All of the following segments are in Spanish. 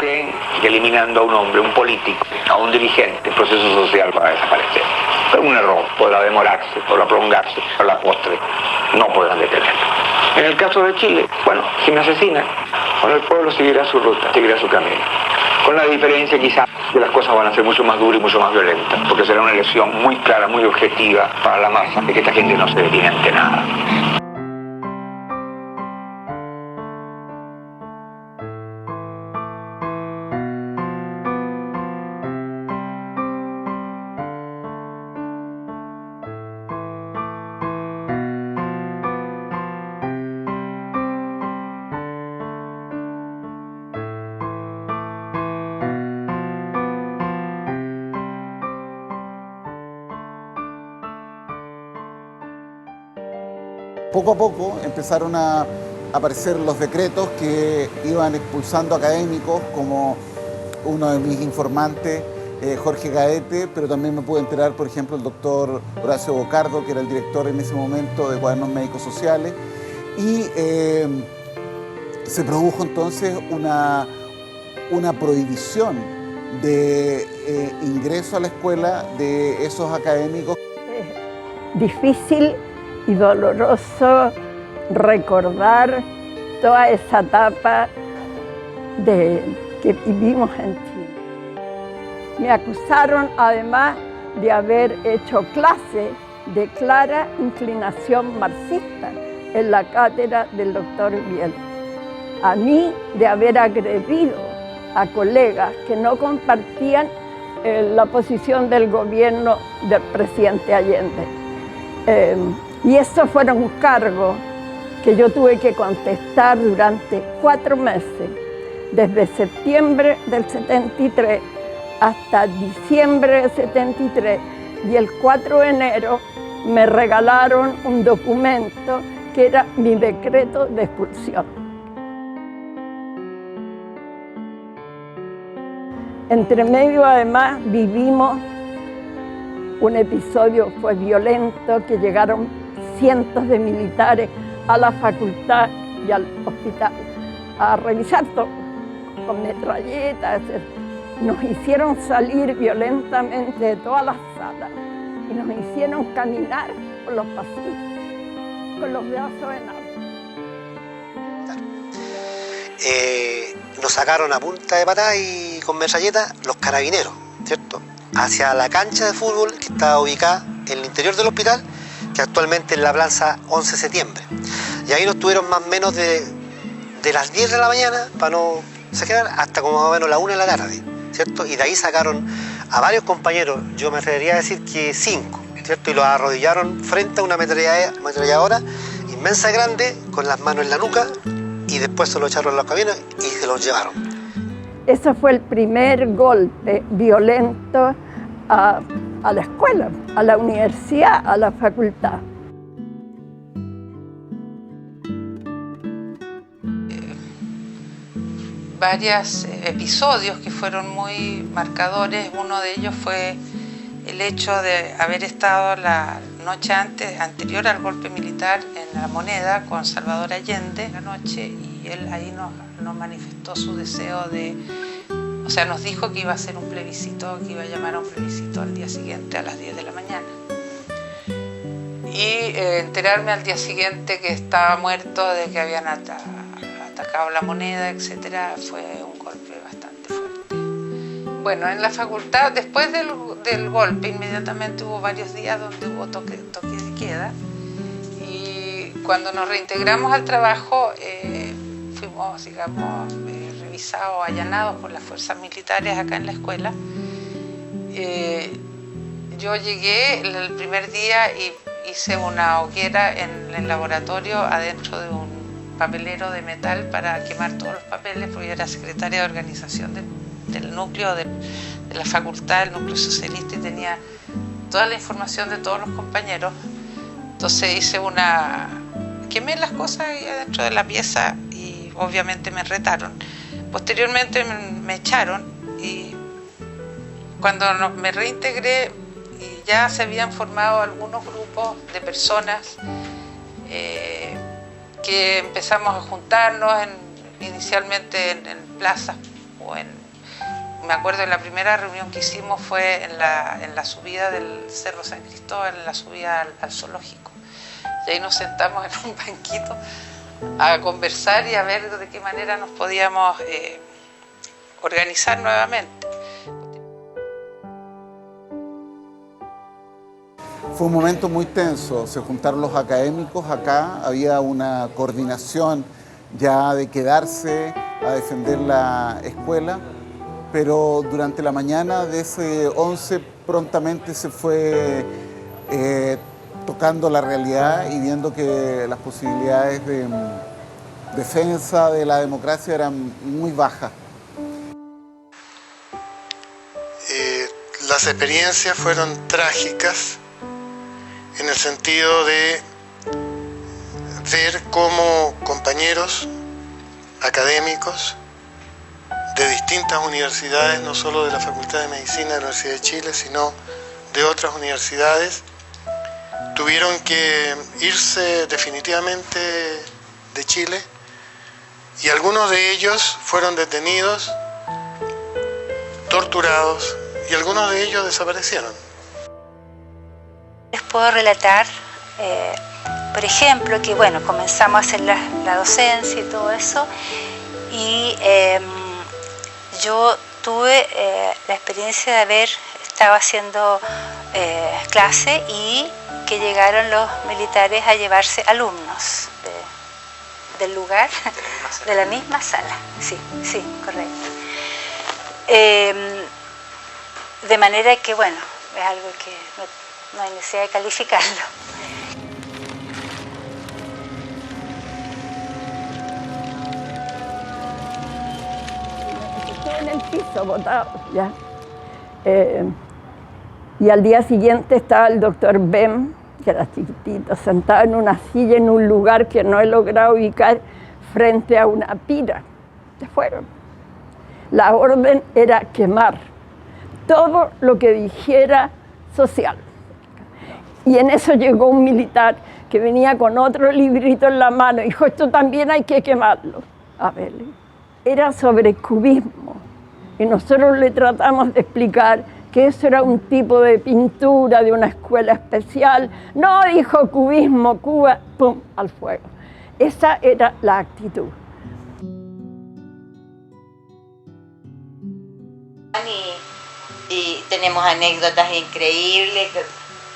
creen que eliminando a un hombre, un político, a un dirigente, el proceso social va a desaparecer. Pero un error, podrá demorarse, podrá prolongarse, pero la postre no podrán detenerlo. En el caso de Chile, bueno, si me asesinan, bueno, el pueblo seguirá su ruta, seguirá su camino. Con la diferencia quizás que las cosas van a ser mucho más duras y mucho más violentas, porque será una elección muy clara, muy objetiva para la masa, de que esta gente no se detiene ante nada. Poco a poco empezaron a aparecer los decretos que iban expulsando académicos, como uno de mis informantes, Jorge Gaete, pero también me pude enterar, por ejemplo, el doctor Horacio Bocardo, que era el director en ese momento de Cuadernos Médicos Sociales, y se produjo entonces una prohibición de ingreso a la escuela de esos académicos. Difícil y doloroso recordar toda esa etapa que vivimos en Chile. Me acusaron además de haber hecho clase de clara inclinación marxista en la cátedra del doctor Biel. A mí de haber agredido a colegas que no compartían la posición del gobierno del presidente Allende. Y esos fueron cargos que yo tuve que contestar durante 4 meses, desde septiembre del 73 hasta diciembre del 73, y el 4 de enero me regalaron un documento que era mi decreto de expulsión. Entre medio, además, vivimos un episodio fue violento, que llegaron cientos de militares a la facultad y al hospital a revisar todo, con metralletas. Nos hicieron salir violentamente de todas las salas y nos hicieron caminar por los pasillos, con los brazos en alto. Nos sacaron a punta de patada y con metralleta los carabineros, ¿cierto?, hacia la cancha de fútbol que estaba ubicada en el interior del hospital, que actualmente es la plaza 11 de septiembre. Y ahí nos tuvieron más o menos de las 10 de la mañana, para no se quedar, hasta como más o menos la 1 de la tarde, ¿cierto? Y de ahí sacaron a varios compañeros, yo me atrevería a decir que 5, ¿cierto? Y los arrodillaron frente a una ametralladora inmensa, grande, con las manos en la nuca, y después se lo echaron a los camiones y se los llevaron. Ese fue el primer golpe violento a la escuela, a la universidad, a la facultad. Varios episodios que fueron muy marcadores. Uno de ellos fue el hecho de haber estado la noche anterior al golpe militar en La Moneda con Salvador Allende la noche, y él ahí nos manifestó su deseo o sea, nos dijo que iba a hacer un plebiscito, que iba a llamar a un plebiscito al día siguiente a las 10 de la mañana. Y enterarme al día siguiente que estaba muerto, de que habían atacado La Moneda, etcétera, fue un golpe bastante fuerte. Bueno, en la facultad, después del golpe, inmediatamente hubo varios días donde hubo toque de queda, y cuando nos reintegramos al trabajo fuimos, digamos, revisados, allanados por las fuerzas militares acá en la escuela. Yo llegué el primer día y hice una hoguera en el laboratorio adentro de un papelero de metal para quemar todos los papeles, porque yo era secretaria de organización del núcleo de la facultad, el núcleo socialista, y tenía toda la información de todos los compañeros. Entonces quemé las cosas ahí adentro de la pieza y obviamente me retaron. Posteriormente me echaron, y cuando me reintegré y ya se habían formado algunos grupos de personas que empezamos a juntarnos inicialmente en plazas pues me acuerdo de la primera reunión que hicimos fue en la subida del Cerro San Cristóbal, en la subida al zoológico. Y ahí nos sentamos en un banquito a conversar y a ver de qué manera nos podíamos organizar nuevamente. Fue un momento muy tenso, se juntaron los académicos acá, había una coordinación ya de quedarse a defender la escuela, pero durante la mañana de ese 11 prontamente se fue tocando la realidad y viendo que las posibilidades de defensa de la democracia eran muy bajas. Las experiencias fueron trágicas en el sentido de ver cómo compañeros académicos de distintas universidades, no solo de la Facultad de Medicina de la Universidad de Chile, sino de otras universidades, tuvieron que irse definitivamente de Chile y algunos de ellos fueron detenidos, torturados y algunos de ellos desaparecieron. Les puedo relatar, por ejemplo, que bueno, comenzamos a hacer la docencia y todo eso y yo tuve la experiencia de haber estado haciendo clase y que llegaron los militares a llevarse alumnos del lugar, de la misma sala. Sí, correcto. De manera que, bueno, es algo que no hay necesidad de calificarlo. Estuve en el piso botado ya. Y al día siguiente estaba el doctor Bem, que era chiquitito, sentado en una silla en un lugar que no he logrado ubicar frente a una pira. Se fueron. La orden era quemar todo lo que dijera social. Y en eso llegó un militar que venía con otro librito en la mano y dijo, esto también hay que quemarlo. A ver, era sobre cubismo. Y nosotros le tratamos de explicar que eso era un tipo de pintura de una escuela especial. No, dijo cubismo, Cuba, pum, al fuego. Esa era la actitud. Y tenemos anécdotas increíbles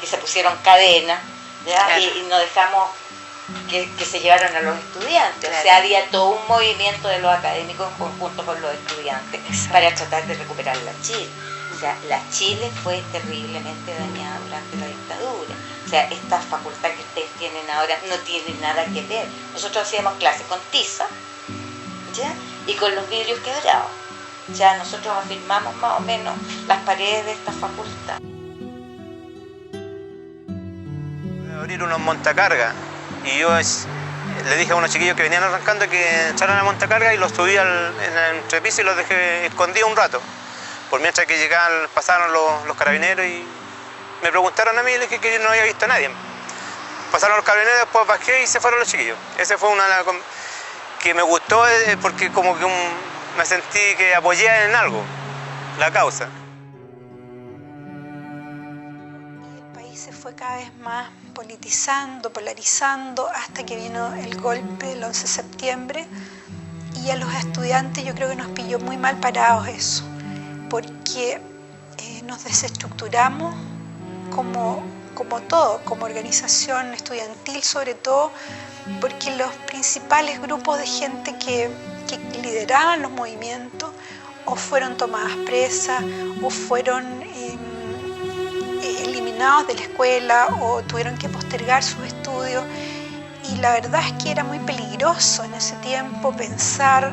que se pusieron cadenas, ¿ya? Claro. Y no dejamos que se llevaron a los estudiantes. Claro. O sea, había todo un movimiento de los académicos en conjunto con los estudiantes. Exacto. Para tratar de recuperar la Chile. O sea, la Chile fue terriblemente dañada durante la dictadura. O sea, esta facultad que ustedes tienen ahora no tiene nada que ver. Nosotros hacíamos clases con tiza, ¿ya? Y con los vidrios quebrados. Ya nosotros afirmamos más o menos las paredes de esta facultad. Abrir unos montacargas y yo le dije a unos chiquillos que venían arrancando que echaran a montacargas y los subí en el entrepiso y los dejé escondidos un rato. Por mientras que llegaban, pasaron los carabineros y me preguntaron a mí y le dije que yo no había visto a nadie. Pasaron los carabineros, después bajé y se fueron los chiquillos. Ese fue una que me gustó porque como que me sentí que apoyé en algo, la causa. El país se fue cada vez más politizando, polarizando, hasta que vino el golpe el 11 de septiembre y a los estudiantes yo creo que nos pilló muy mal parados eso, porque nos desestructuramos como todo, como organización estudiantil sobre todo, porque los principales grupos de gente que lideraban los movimientos o fueron tomadas presas o fueron eliminados de la escuela o tuvieron que postergar sus estudios y la verdad es que era muy peligroso en ese tiempo pensar,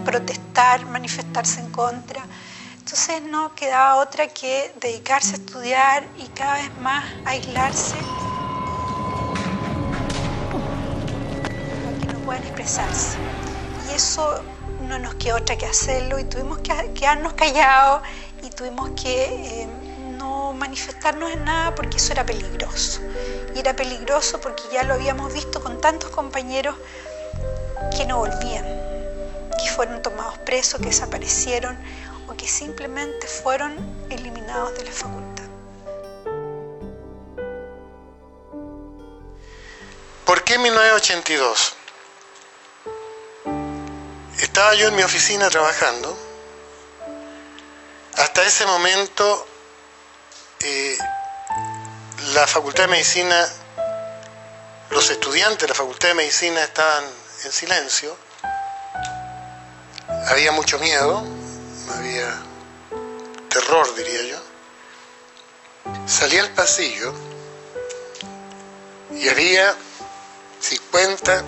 protestar, manifestarse en contra. Entonces no quedaba otra que dedicarse a estudiar y cada vez más aislarse para que no puedan expresarse. Y eso no nos quedó otra que hacerlo y tuvimos que quedarnos callados y tuvimos que no manifestarnos en nada porque eso era peligroso. Y era peligroso porque ya lo habíamos visto con tantos compañeros que no volvían, que fueron tomados presos, que desaparecieron o que simplemente fueron eliminados de la facultad. ¿Por qué 1982? Estaba yo en mi oficina trabajando. Hasta ese momento la Facultad de Medicina, los estudiantes de la Facultad de Medicina estaban en silencio. Había mucho miedo, había terror, diría yo. Salí al pasillo y había 50,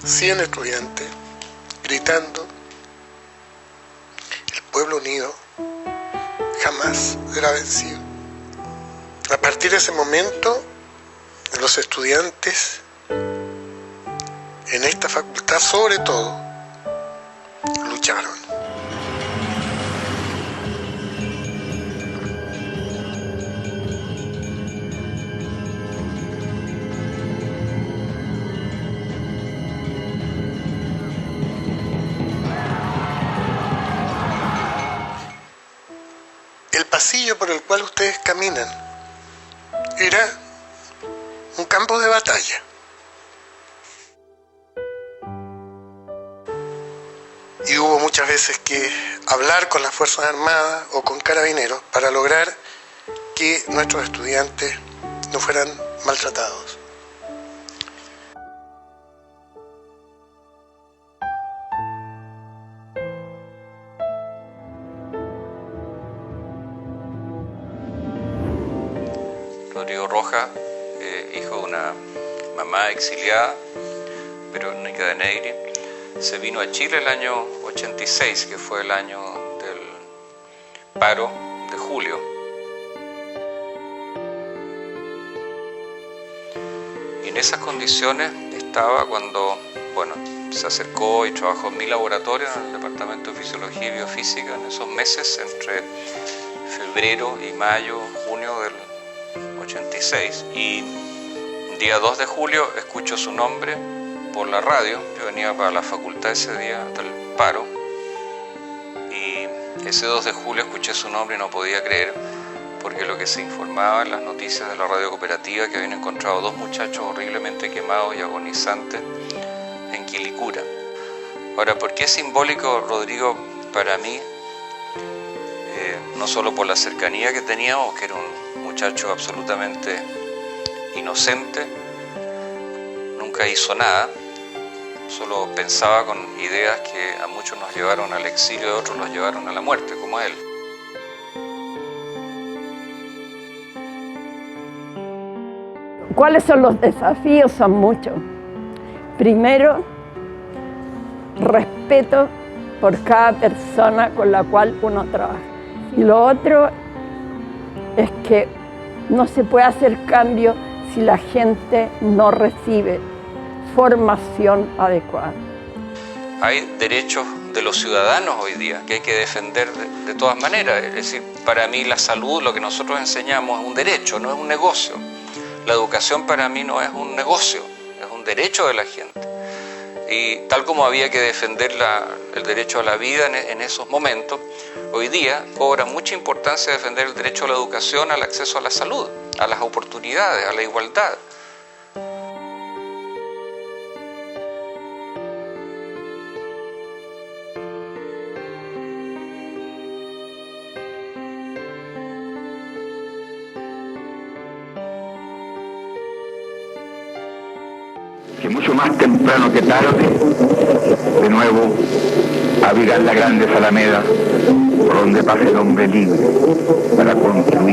100 estudiantes gritando: el pueblo unido jamás será vencido. A partir de ese momento, los estudiantes en esta facultad, sobre todo, lucharon. El pasillo por el cual ustedes caminan era un campo de batalla. Y hubo muchas veces que hablar con las Fuerzas Armadas o con carabineros para lograr que nuestros estudiantes no fueran maltratados. Rodrigo Rojas, hijo de una mamá exiliada, Verónica de Negri, se vino a Chile el año 86, que fue el año del paro de julio. Y en esas condiciones estaba cuando, se acercó y trabajó en mi laboratorio en el Departamento de Fisiología y Biofísica en esos meses entre febrero y mayo, junio del 86. Y el día 2 de julio escucho su nombre por la radio. Yo venía para la facultad ese día del paro y ese 2 de julio escuché su nombre y no podía creer, porque lo que se informaba en las noticias de la radio cooperativa que habían encontrado 2 muchachos horriblemente quemados y agonizantes en Quilicura. Ahora, ¿por qué es simbólico Rodrigo para mí? No solo por la cercanía que teníamos, que era un muchacho absolutamente inocente, nunca hizo nada, solo pensaba con ideas que a muchos nos llevaron al exilio y a otros los llevaron a la muerte, como a él. ¿Cuáles son los desafíos? Son muchos. Primero, respeto por cada persona con la cual uno trabaja. Y lo otro es que no se puede hacer cambio si la gente no recibe formación adecuada. Hay derechos de los ciudadanos hoy día que hay que defender de todas maneras. Es decir, para mí la salud, lo que nosotros enseñamos, es un derecho, no es un negocio. La educación para mí no es un negocio, es un derecho de la gente. Y tal como había que defender el derecho a la vida en esos momentos, hoy día cobra mucha importancia defender el derecho a la educación, al acceso a la salud, a las oportunidades, a la igualdad. Que mucho más temprano que tarde, de nuevo, abrirán la grandes alamedas por donde pase el hombre libre para construir